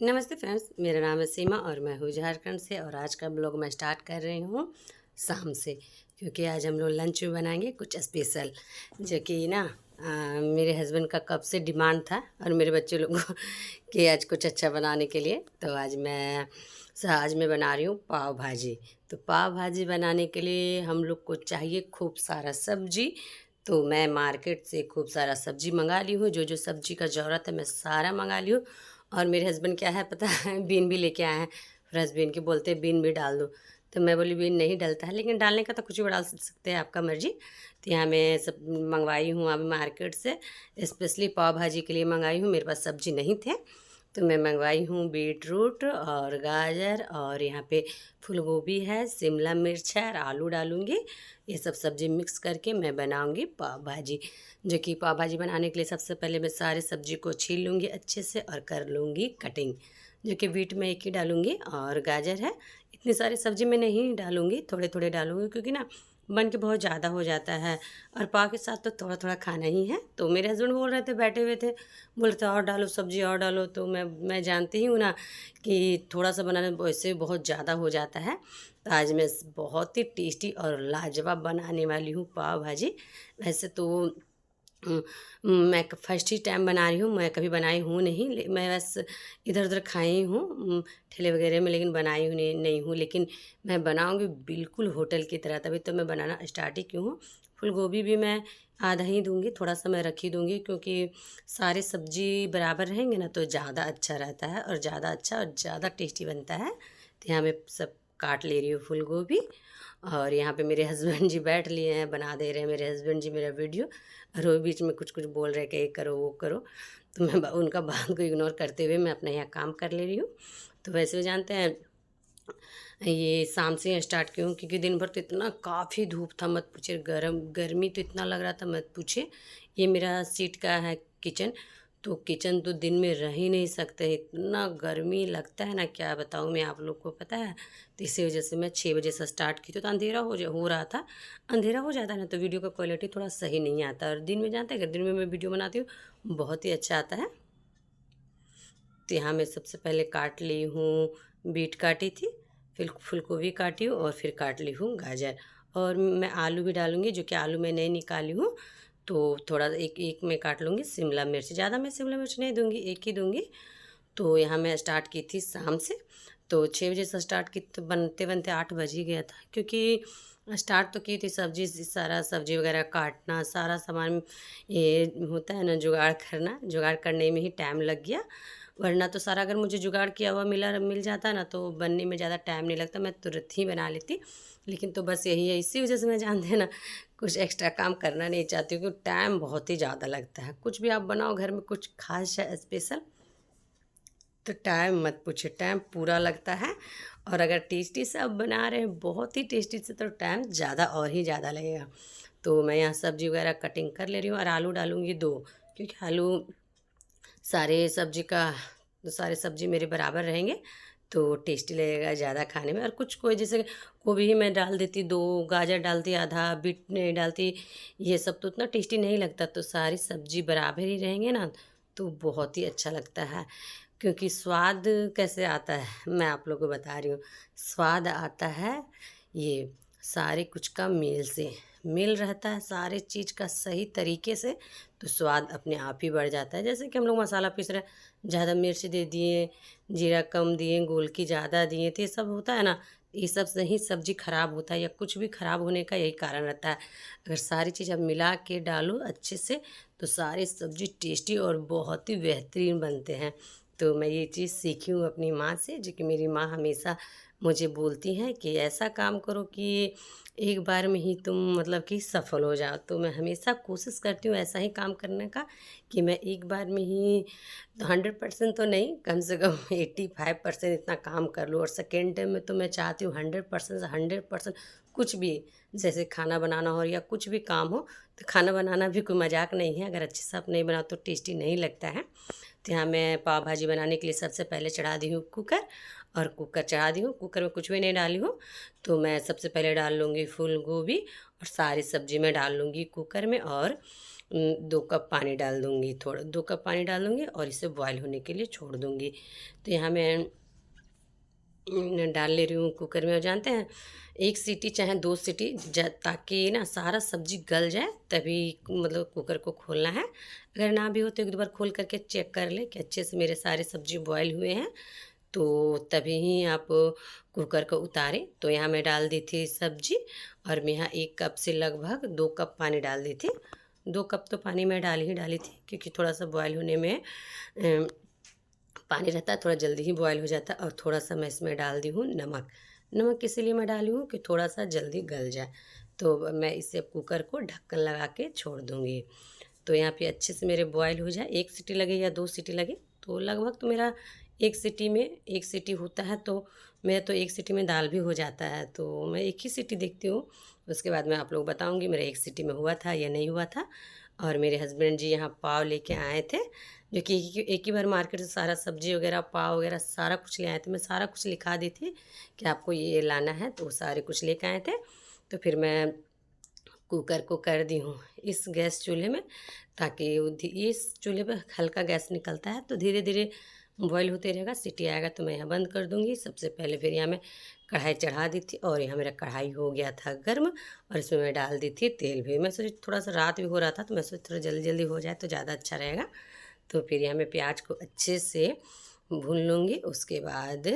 नमस्ते फ्रेंड्स, मेरा नाम है सीमा और मैं हूँ झारखंड से। और आज का ब्लॉग मैं स्टार्ट कर रही हूँ शाम से, क्योंकि आज हम लोग लंच में बनाएंगे कुछ स्पेशल, जो कि ना मेरे हस्बैंड का कब से डिमांड था और मेरे बच्चे लोगों को कि आज कुछ अच्छा बनाने के लिए। तो आज मैं बना रही हूँ पाव भाजी। तो पाव भाजी बनाने के लिए हम लोग को चाहिए खूब सारा सब्जी। तो मैं मार्केट से खूब सारा सब्जी मंगा ली हूँ, जो जो सब्जी का ज़रूरत है मैं सारा मंगा ली हूँ। और मेरे हस्बैंड क्या है पता है, बीन भी लेके आए हैं। फ्रेश बीन के बोलते हैं बीन भी डाल दो। तो मैं बोली बीन नहीं डलता है, लेकिन डालने का तो कुछ भी डाल सकते हैं, आपका मर्जी। तो यहाँ मैं सब मंगवाई हूँ अभी मार्केट से, स्पेशली पाव भाजी के लिए मंगाई हूँ। मेरे पास सब्जी नहीं थे तो मैं मंगवाई हूँ बीट रूट और गाजर, और यहाँ पे फूल गोभी है, शिमला मिर्च है और आलू डालूँगी। ये सब सब्ज़ी मिक्स करके मैं बनाऊँगी पाव भाजी। जो कि पाव भाजी बनाने के लिए सबसे पहले मैं सारे सब्ज़ी को छील लूँगी अच्छे से और कर लूँगी कटिंग। जो कि बीट में एक ही डालूँगी और गाजर है। इतनी सारी सब्ज़ी मैं नहीं डालूँगी, थोड़े थोड़े डालूँगी, क्योंकि ना बन के बहुत ज़्यादा हो जाता है और पाव के साथ तो थोड़ा थोड़ा खाना ही है। तो मेरे हस्बैंड बोल रहे थे, बैठे हुए थे, बोल रहे थे और डालो सब्ज़ी और डालो। तो मैं जानती ही हूँ ना कि थोड़ा सा बनाने में वैसे बहुत ज़्यादा हो जाता है। तो आज मैं बहुत ही टेस्टी और लाजवाब बनाने वाली हूँ पाव भाजी। वैसे तो उम, मैं फर्स्ट ही टाइम बना रही हूँ, मैं कभी बनाई हूँ नहीं। मैं बस इधर उधर खाई हूँ ठेले वगैरह में, लेकिन बनाई हूँ नहीं हूँ। लेकिन मैं बनाऊँगी बिल्कुल होटल की तरह, तभी तो मैं बनाना स्टार्ट ही की हूँ। फूल गोभी भी मैं आधा ही दूँगी, थोड़ा सा मैं रख ही दूँगी, क्योंकि सारे सब्जी बराबर रहेंगे ना तो ज़्यादा अच्छा रहता है और ज़्यादा अच्छा और ज़्यादा टेस्टी बनता है। तो यहाँ मैं सब काट ले रही हूँ फूल गोभी। और यहाँ पे मेरे हस्बैंड जी बैठ लिए हैं, बना दे रहे हैं मेरे हस्बैंड जी मेरा वीडियो। और वो बीच में कुछ कुछ बोल रहे कि ये करो वो करो। तो मैं उनका बात को इग्नोर करते हुए मैं अपना यहाँ काम कर ले रही हूँ। तो वैसे भी जानते हैं, ये शाम से स्टार्ट की हूँ, क्योंकि दिन भर तो इतना काफ़ी धूप था, मत पूछिए। गर्मी तो इतना लग रहा था, मत पूछिए। ये मेरा सीट का है किचन। तो किचन तो दिन में रह ही नहीं सकते, इतना गर्मी लगता है ना, क्या बताऊँ मैं आप लोग को, पता है। तो इसी वजह से मैं 6 बजे से स्टार्ट की थी, तो अंधेरा हो रहा था। अंधेरा हो जाता है ना तो वीडियो का क्वालिटी थोड़ा सही नहीं आता। और दिन में जानते हैं, अगर दिन में मैं वीडियो बनाती हूँ बहुत ही अच्छा आता है। तो यहाँ मैं सबसे पहले काट ली हूँ, बीट काटी थी, फिर फूलगोभी काटी हूँ और फिर काट ली हूँ गाजर। और मैं आलू भी डालूँगी, जो कि आलू मैं नहीं निकाली हूँ। तो थोड़ा एक एक मैं काट लूँगी शिमला मिर्च, ज़्यादा मैं शिमला मिर्च नहीं दूँगी, एक ही दूँगी। तो यहाँ मैं स्टार्ट की थी शाम से। तो 6 बजे से स्टार्ट की तो बनते बनते 8 बज ही गया था, क्योंकि स्टार्ट तो की थी सब्जी सारा सब्जी वगैरह काटना, सारा सामान ये होता है ना जुगाड़ करना, जुगाड़ करने में ही टाइम लग गया। वरना तो सारा अगर मुझे जुगाड़ किया हुआ मिल जाता ना तो बनने में ज़्यादा टाइम नहीं लगता, मैं तुरंत ही बना लेती। लेकिन तो बस यही है, इसी वजह से मैं जानते हैं ना कुछ एक्स्ट्रा काम करना नहीं चाहती हूँ, क्योंकि टाइम बहुत ही ज़्यादा लगता है। कुछ भी आप बनाओ घर में कुछ खास स्पेशल, तो टाइम मत पूछिए, टाइम पूरा लगता है। और अगर टेस्टी से आप बना रहे हैं, बहुत ही टेस्टी से, तो टाइम ज़्यादा और ही ज़्यादा लगेगा। तो मैं यहाँ सब्जी वगैरह कटिंग कर ले रही हूँ और आलू डालूँगी 2, क्योंकि आलू सारे सब्जी का सारे सब्जी मेरे बराबर रहेंगे तो टेस्टी लगेगा ज़्यादा खाने में। और कुछ कोई जैसे गोभी ही मैं डाल देती 2, गाजर डालती आधा, बीट नहीं डालती, ये सब तो उतना टेस्टी नहीं लगता। तो सारी सब्जी बराबर ही रहेंगे ना तो बहुत ही अच्छा लगता है। क्योंकि स्वाद कैसे आता है मैं आप लोगों को बता रही हूँ। स्वाद आता है ये सारे कुछ का मेल से, मेल रहता है सारे चीज़ का सही तरीके से, तो स्वाद अपने आप ही बढ़ जाता है। जैसे कि हम लोग मसाला पीस रहे हैं, ज़्यादा मिर्च दे दिए, जीरा कम दिए, गोलकी ज़्यादा दिए, तो ये सब होता है ना, ये सब से ही सब्ज़ी खराब होता है, या कुछ भी खराब होने का यही कारण रहता है। अगर सारी चीज़ आप मिला के डालो अच्छे से तो सारी सब्ज़ी टेस्टी और बहुत ही बेहतरीन बनते हैं। तो मैं ये चीज़ सीखी हूँ अपनी माँ से, जो कि मेरी माँ हमेशा मुझे बोलती हैं कि ऐसा काम करो कि एक बार में ही तुम मतलब कि सफल हो जाओ। तो मैं हमेशा कोशिश करती हूँ ऐसा ही काम करने का, कि मैं एक बार में ही 100% तो नहीं, कम से कम 85% इतना काम कर लूँ। और सेकेंड टाइम में तो मैं चाहती हूँ 100% से 100% कुछ भी, जैसे खाना बनाना हो या कुछ भी काम हो। तो खाना बनाना भी कोई मजाक नहीं है, अगर अच्छे से आप नहीं बनाओ तो टेस्टी नहीं लगता है। तो यहाँ मैं पाव भाजी बनाने के लिए सबसे पहले चढ़ा दी हूँ कुकर, और कुकर चढ़ा दी हूँ, कुकर में कुछ भी नहीं डाली हूँ। तो मैं सबसे पहले डाल लूँगी फूल गोभी और सारी सब्जी में डाल लूँगी कुकर में। और 2 कप पानी डाल दूँगी, थोड़ा 2 कप पानी डाल दूँगी और इसे बॉयल होने के लिए छोड़ दूँगी। तो यहाँ मैं डाल ले रही हूँ कुकर में, और जानते हैं 1 सीटी चाहे 2 सीटी ताकि ना सारा सब्जी गल जाए, तभी मतलब कुकर को खोलना है। अगर ना भी हो तो एक दो बार खोल करके चेक कर ले कि अच्छे से मेरे सारे सब्जी बॉयल हुए हैं, तो तभी ही आप कुकर को उतारें। तो यहाँ मैं डाल दी थी सब्जी, और मैं यहाँ 1 कप से लगभग 2 कप पानी डाल दी थी। 2 कप तो पानी मैं डाली थी, क्योंकि थोड़ा सा बॉयल होने में पानी रहता है, थोड़ा जल्दी ही बॉयल हो जाता है। और थोड़ा सा मैं इसमें डाल दी हूँ नमक। नमक इसीलिए मैं डाली हूँ कि थोड़ा सा जल्दी गल जाए। तो मैं इसे कुकर को ढक्कन लगा के छोड़ दूँगी। तो यहाँ पे अच्छे से मेरे बॉयल हो जाए, 1 सीटी लगे या 2 सीटी लगे, तो लगभग तो मेरा 1 सीटी में 1 सीटी होता है, तो मेरा तो 1 सीटी में दाल भी हो जाता है। तो मैं 1 ही सीटी देखती हूँ, उसके बाद मैं आप लोग बताऊँगी मेरा 1 सीटी में हुआ था या नहीं हुआ था। और मेरे हस्बैंड जी यहाँ पाव लेके आए थे, जो कि एक ही बार मार्केट से सारा सब्जी वगैरह, पाव वगैरह सारा कुछ ले आए थे। मैं सारा कुछ लिखा दी थी कि आपको ये लाना है, तो वो सारे कुछ लेके आए थे। तो फिर मैं कुकर को कर दी हूँ इस गैस चूल्हे में, ताकि इस चूल्हे पे हल्का गैस निकलता है, तो धीरे धीरे बॉईल होते रहेगा। सीटी आएगा तो मैं यहाँ बंद कर दूँगी। सबसे पहले फिर यहाँ मैं कढ़ाई चढ़ा दी थी, और यहाँ मेरा कढ़ाई हो गया था गर्म, और इसमें मैं डाल दी थी तेल भी। मैं सोची थोड़ा सा रात भी हो रहा था, तो मैं सोची थोड़ा जल्दी जल्दी हो जाए तो ज़्यादा अच्छा रहेगा। तो फिर यहाँ मैं प्याज को अच्छे से भून लूँगी। उसके बाद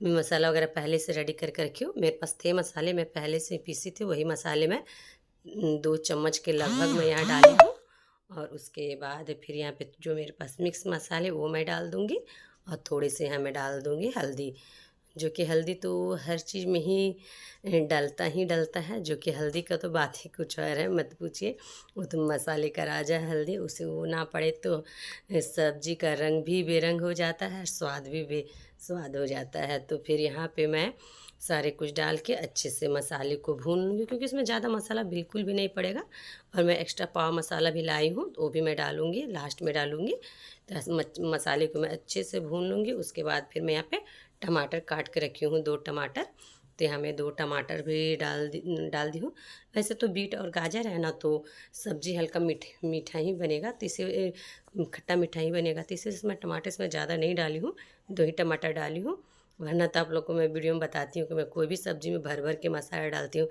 मैं मसाला वगैरह पहले से रेडी कर रखी हूँ। मेरे पास थे मसाले, मैं पहले से पीसी थी, वही मसाले मैं 2 चम्मच के लगभग मैं यहाँ डाली हूँ। और उसके बाद फिर यहाँ पे जो मेरे पास मिक्स मसाले वो मैं डाल दूँगी, और थोड़े से यहाँ मैं डाल दूँगी हल्दी, जो कि हल्दी तो हर चीज़ में ही डलता है, जो कि हल्दी का तो बात ही कुछ और है, मत पूछिए। वो तो मसाले का राजा है हल्दी, उसे वो ना पड़े तो सब्जी का रंग भी बेरंग हो जाता है, स्वाद भी बेस्वाद हो जाता है। तो फिर यहाँ पे मैं सारे कुछ डाल के अच्छे से मसाले को भून लूँगी, क्योंकि इसमें ज़्यादा मसाला बिल्कुल भी नहीं पड़ेगा। और मैं एक्स्ट्रा पाव मसाला भी लाई हूँ, तो वो भी मैं डालूँगी, लास्ट में डालूँगी। तो मसाले को मैं अच्छे से भून लूँगी। उसके बाद फिर मैं यहाँ पे टमाटर काट के रखी हूँ, 2 टमाटर। तो यहाँ मैं 2 टमाटर भी डाल दी हूँ। वैसे तो बीट और गाजर है ना, तो सब्ज़ी हल्का मीठा ही बनेगा, तो इसे खट्टा मीठा ही बनेगा, तो इसे इसमें टमाटर इसमें ज़्यादा नहीं डाली हूँ, 2 ही टमाटर डाली हूँ। वरना तो आप लोग को मैं वीडियो में बताती हूँ कि मैं कोई भी सब्ज़ी में भर भर के मसाला डालती हूँ।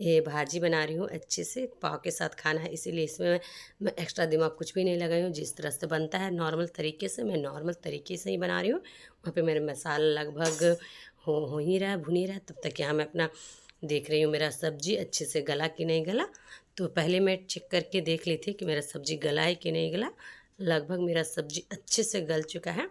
ये भाजी बना रही हूँ अच्छे से, पाव के साथ खाना है, इसीलिए इसमें मैं एक्स्ट्रा दिमाग कुछ भी नहीं लगाई हूँ। जिस तरह से बनता है नॉर्मल तरीके से, मैं नॉर्मल तरीके से ही बना रही हूँ। वहाँ पे मेरे मसाला लगभग हो ही रहा है, भुन ही रहा है। तब तक यहाँ मैं अपना देख रही हूँ मेरा सब्ज़ी अच्छे से गला कि नहीं गला। तो पहले मैं चेक करके देख ली थी कि मेरा सब्ज़ी गला है कि नहीं गला। लगभग मेरा सब्ज़ी अच्छे से गल चुका है।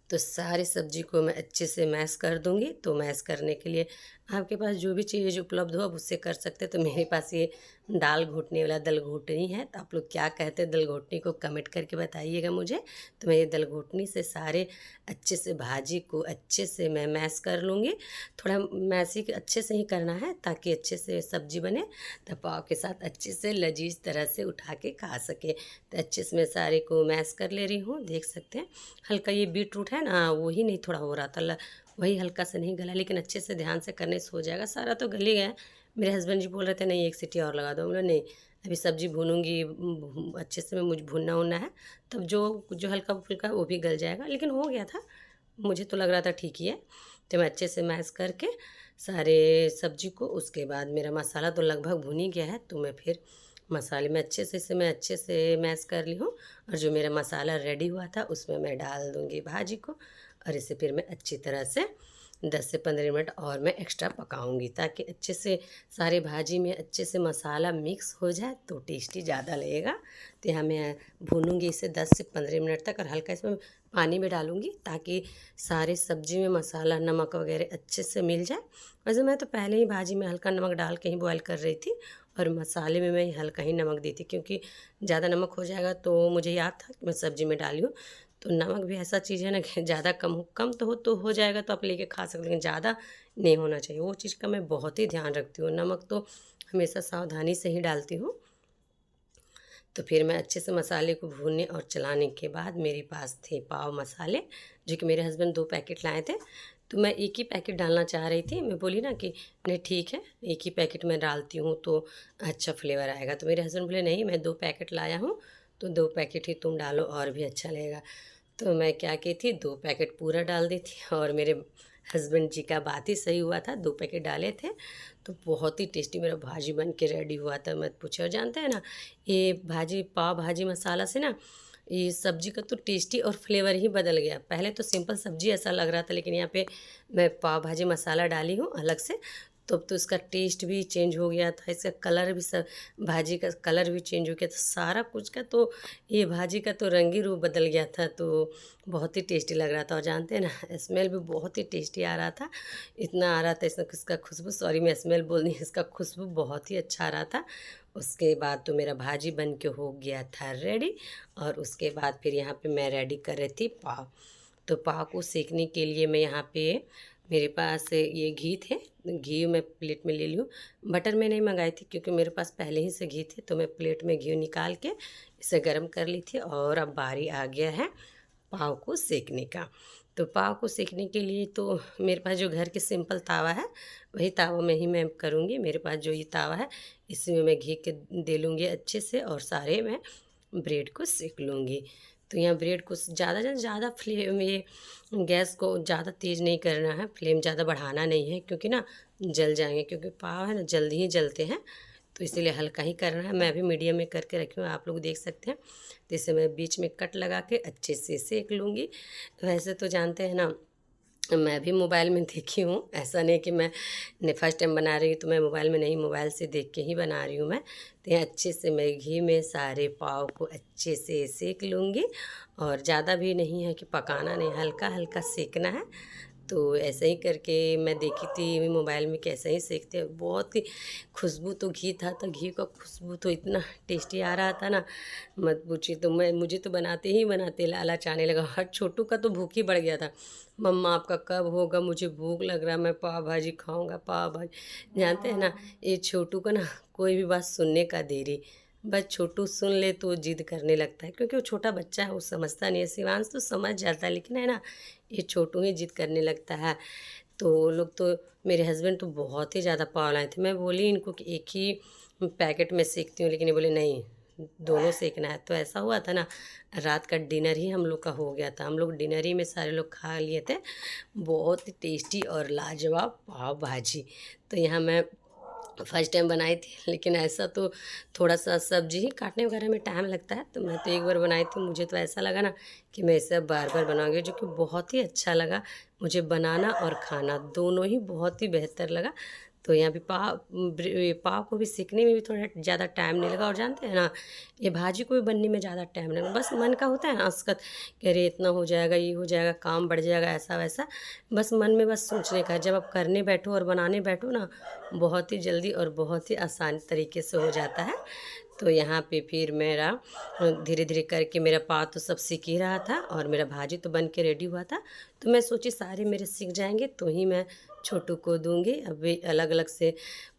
तो सारी सब्ज़ी को मैं अच्छे से मैश कर दूँगी। तो मैश करने के लिए आपके पास जो भी चीज़ उपलब्ध हो आप उससे कर सकते हैं। तो मेरे पास ये दाल घोटने वाला दल घोटनी है, तो आप लोग क्या कहते हैं दल घोटनी को कमेंट करके बताइएगा मुझे। तो मैं ये दल घोटनी से सारे अच्छे से भाजी को अच्छे से मैं मैश कर लूँगी। थोड़ा मैश ही अच्छे से ही करना है, ताकि अच्छे से सब्ज़ी बने, तो पाव के साथ अच्छे से लजीज तरह से उठा के खा सके। तो अच्छे से मैं सारे को मैश कर ले रही हूँ, देख सकते हैं। हल्का ये बीट रूट है ना, वही नहीं थोड़ा हो रहा था, वही हल्का से नहीं गला, लेकिन अच्छे से ध्यान से करने से हो जाएगा। सारा तो गल ही गया है। मेरे हस्बैंड जी बोल रहे थे नहीं 1 सीटी और लगा दो। बोला नहीं, अभी सब्ज़ी भूनूंगी, अच्छे से मुझे भुनना उनना है, तब जो जो हल्का फुल्का वो भी गल जाएगा। लेकिन हो गया था, मुझे तो लग रहा था ठीक ही है। तो मैं अच्छे से मैश करके सारे सब्जी को, उसके बाद मेरा मसाला तो लगभग भुन ही गया है, तो मैं फिर मसाले में अच्छे से इसे मैं अच्छे से मैश कर ली हूँ। और जो मेरा मसाला रेडी हुआ था उसमें मैं डाल दूँगी भाजी को, और इसे फिर मैं अच्छी तरह से 10 से 15 मिनट और मैं एक्स्ट्रा पकाऊंगी, ताकि अच्छे से सारे भाजी में अच्छे से मसाला मिक्स हो जाए, तो टेस्टी ज़्यादा लगेगा। तो यहाँ मैं भूनूंगी इसे 10 से 15 मिनट तक, और हल्का इसमें पानी भी डालूंगी, ताकि सारे सब्जी में मसाला नमक वगैरह अच्छे से मिल जाए। वैसे मैं तो पहले ही भाजी में हल्का नमक डाल के ही बॉयल कर रही थी, और मसाले में मैं हल्का ही नमक दी थी, क्योंकि ज़्यादा नमक हो जाएगा तो मुझे याद था कि मैं सब्ज़ी में डाली हूँ। तो नमक भी ऐसा चीज़ है ना कि ज़्यादा कम तो हो जाएगा तो आप लेके खा सकते हैं, लेकिन ज़्यादा नहीं होना चाहिए। वो चीज़ का मैं बहुत ही ध्यान रखती हूँ, नमक तो हमेशा सावधानी से ही डालती हूँ। तो फिर मैं अच्छे से मसाले को भूनने और चलाने के बाद मेरे पास थे पाव मसाले, जो कि मेरे हस्बैंड 2 पैकेट लाए थे। तो मैं एक ही पैकेट डालना चाह रही थी। मैं बोली ना कि नहीं ठीक है, एक ही पैकेट मैं डालती हूँ तो अच्छा फ्लेवर आएगा। तो मेरे हस्बैंड बोले नहीं, मैं 2 पैकेट लाया हूँ तो 2 पैकेट ही तुम डालो और भी अच्छा लगेगा। तो मैं क्या की थी, 2 पैकेट पूरा डाल दी थी और मेरे हस्बैंड जी का बात ही सही हुआ था, 2 पैकेट डाले थे तो बहुत ही टेस्टी मेरा भाजी बन के रेडी हुआ था, मत पूछो। और जानते हैं ना, ये भाजी पाव भाजी मसाला से ना ये सब्जी का तो टेस्टी और फ्लेवर ही बदल गया। पहले तो सिंपल सब्जी ऐसा लग रहा था, लेकिन यहाँ पे मैं पाव भाजी मसाला डाली हूँ अलग से, तब तो इसका टेस्ट भी चेंज हो गया था, इसका कलर भी, सब भाजी का कलर भी चेंज हो गया था, सारा कुछ का तो ये भाजी का तो रंग ही रूप बदल गया था। तो बहुत ही टेस्टी लग रहा था और जानते हैं ना, स्मेल भी बहुत ही टेस्टी आ रहा था, इतना आ रहा था इसका खुशबू, सॉरी मैं स्मेल बोल दी, इसका खुशबू बहुत ही अच्छा आ रहा था। उसके बाद तो मेरा भाजी बन के हो गया था रेडी। और उसके बाद फिर यहाँ पे मैं रेडी कर रही थी पाव। तो पाव को सेकने के लिए मैं यहाँ पे, मेरे पास ये घी थे, घी मैं प्लेट में ले ली हूँ। बटर मैं नहीं मंगाई थी क्योंकि मेरे पास पहले ही से घी थे, तो मैं प्लेट में घी निकाल के इसे गर्म कर ली थी। और अब बारी आ गया है पाव को सेकने का। तो पाव को सेकने के लिए तो मेरे पास जो घर के सिंपल तावा है, वही तावा में ही मैं करूँगी। मेरे पास जो ये तावा है, इसी में मैं घी के दे लूँगी अच्छे से और सारे मैं ब्रेड को सेक लूँगी। तो यहाँ ब्रेड को ज़्यादा से ज़्यादा फ्लेम, ये गैस को ज़्यादा तेज़ नहीं करना है, फ्लेम ज़्यादा बढ़ाना नहीं है क्योंकि ना जल जाएंगे, क्योंकि पाव है ना जल्दी ही जलते हैं, तो इसीलिए हल्का ही करना है। मैं भी मीडियम में करके रखी हूँ, आप लोग देख सकते हैं। तो इसे मैं बीच में कट लगा के अच्छे से सेक लूँगी। वैसे तो जानते हैं ना, मैं भी मोबाइल में देखी हूँ, ऐसा नहीं कि मैं ने फर्स्ट टाइम बना रही हूँ तो मैं मोबाइल में नहीं, मोबाइल से देख के ही बना रही हूँ मैं। तो यहाँ अच्छे से मैं घी में सारे पाव को अच्छे से सेक लूँगी और ज़्यादा भी नहीं है कि पकाना नहीं, हल्का हल्का सेकना है। तो ऐसे ही करके मैं देखी थी मोबाइल में कैसे ही सेकते हैं, बहुत ही खुशबू तो घी था, तो घी का खुशबू तो इतना टेस्टी आ रहा था ना, मत पूछिए। तो मुझे तो बनाते ही बनाते लालच आने लगा। हर छोटू का तो भूख ही बढ़ गया था, मम्मा आपका कब होगा, मुझे भूख लग रहा है, मैं पाव भाजी खाऊंगा, पाव भाजी। जानते हैं ना, ये छोटू का ना कोई भी बात सुनने का देरी, बस छोटू सुन ले तो जिद करने लगता है, क्योंकि वो छोटा बच्चा है, वो समझता नहीं है। शिवांश तो समझ जाता है, लेकिन है ना, ये छोटू ही जिद करने लगता है। तो वो लोग तो, मेरे हस्बैंड तो बहुत ही ज़्यादा पाव लाए थे। मैं बोली इनको कि एक ही पैकेट में सेकती हूँ, लेकिन ये बोले नहीं, दोनों सेकना है। तो ऐसा हुआ था ना, रात का डिनर ही हम लोग का हो गया था, हम लोग डिनर ही में सारे लोग खा लिए थे। बहुत ही टेस्टी और लाजवाब पाव भाजी। तो यहाँ मैं फर्स्ट टाइम बनाई थी, लेकिन ऐसा तो थोड़ा सा सब्जी ही काटने वगैरह में टाइम लगता है, तो मैं तो एक बार बनाई थी, मुझे तो ऐसा लगा ना कि मैं इसे बार बार बनाऊंगी, जो कि बहुत ही अच्छा लगा मुझे बनाना और खाना दोनों ही बहुत ही बेहतर लगा। तो यहाँ भी पाव को भी सीखने में भी थोड़ा ज़्यादा टाइम नहीं लगा। और जानते हैं ना, ये भाजी को भी बनने में ज़्यादा टाइम नहीं लगा, बस मन का होता है ना असकत कि अरे इतना हो जाएगा, ये हो जाएगा, काम बढ़ जाएगा, ऐसा वैसा, बस मन में बस सोचने का। जब आप करने बैठो और बनाने बैठो ना, बहुत ही जल्दी और बहुत ही आसान तरीके से हो जाता है। तो यहाँ पे फिर मेरा धीरे धीरे करके मेरा पाव तो सब सीख ही रहा था और मेरा भाजी तो बन के रेडी हुआ था। तो मैं सोची सारे मेरे सीख जाएंगे तो ही मैं छोटू को दूंगी। अभी अलग अलग से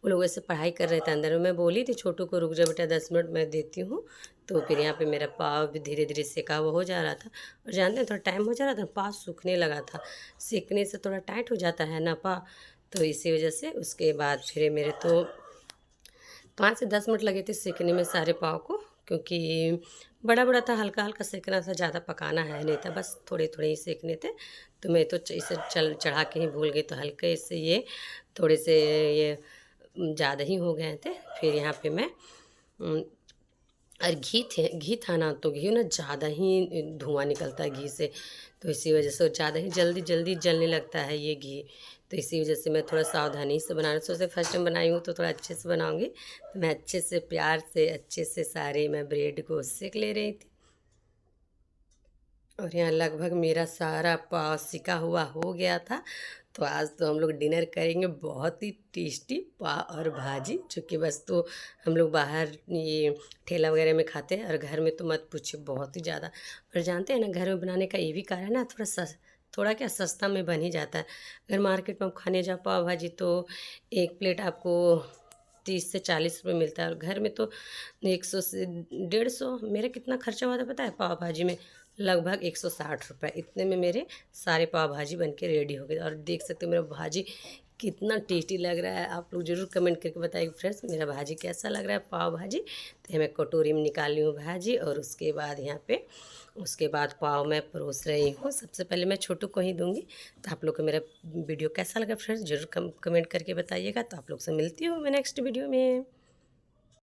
वो लोग ऐसे पढ़ाई कर रहे थे अंदर में, मैं बोली थी छोटू को रुक जा बेटा 10 मिनट मैं देती हूँ। तो फिर यहाँ पे मेरा पाव भी धीरे धीरे सेका हुआ हो जा रहा था। और जानते हैं, थोड़ा टाइम हो जा रहा था, पाव सूखने लगा था, सेकने से थोड़ा टाइट हो जाता है ना पाव, तो इसी वजह से उसके बाद फिर मेरे तो 5 से 10 मिनट लगे थे सेकने में सारे पाव को, क्योंकि बड़ा बड़ा था, हल्का हल्का सेकना था, ज़्यादा पकाना है नहीं था, बस थोड़े थोड़े ही सेकने थे। तो मैं तो इसे चढ़ा के ही भूल गई, तो हल्के से ये थोड़े से ये ज़्यादा ही हो गए थे। फिर यहाँ पे मैं और घी था ना, तो घी ना ज़्यादा ही धुआं निकलता है घी से, तो इसी वजह से ज़्यादा ही जल्दी जल्दी जलने लगता है ये घी। तो इसी वजह से मैं थोड़ा सावधानी से बना रही, सोचे फर्स्ट टाइम बनाई हूँ तो थोड़ा अच्छे से बनाऊँगी। तो मैं अच्छे से प्यार से अच्छे से सारे मैं ब्रेड को सेक ले रही थी। और यहाँ लगभग मेरा सारा पाव सिका हुआ हो गया था। तो आज तो हम लोग डिनर करेंगे बहुत ही टेस्टी पाव और भाजी, जो कि बस तो हम लोग बाहर ये ठेला वगैरह में खाते हैं, और घर में तो मत पूछिए बहुत ही ज़्यादा। और जानते हैं ना, घर में बनाने का ये भी कारण है ना, थोड़ा क्या सस्ता में बन ही जाता है। अगर मार्केट में आप खाने जाओ पाव भाजी, तो एक प्लेट आपको 30 से 40 रुपये मिलता है, और घर में तो 100 से 150। मेरा कितना खर्चा हुआ था पता है पाव भाजी में? लगभग 160 रुपये। इतने में मेरे सारे पाव भाजी बन के रेडी हो गए। और देख सकते हो मेरा भाजी कितना टेस्टी लग रहा है। आप लोग ज़रूर कमेंट करके बताइए फ्रेंड्स मेरा भाजी कैसा लग रहा है, पाव भाजी। तो मैं कटोरी में निकाल ली हूँ भाजी, और उसके बाद यहाँ पे उसके बाद पाव मैं परोस रही हूँ। सबसे पहले मैं छोटू को ही दूँगी। तो आप लोग को मेरा वीडियो कैसा लगा फ्रेंड्स ज़रूर कमेंट करके बताइएगा। तो आप लोग से मिलती हूँ मैं नेक्स्ट वीडियो में।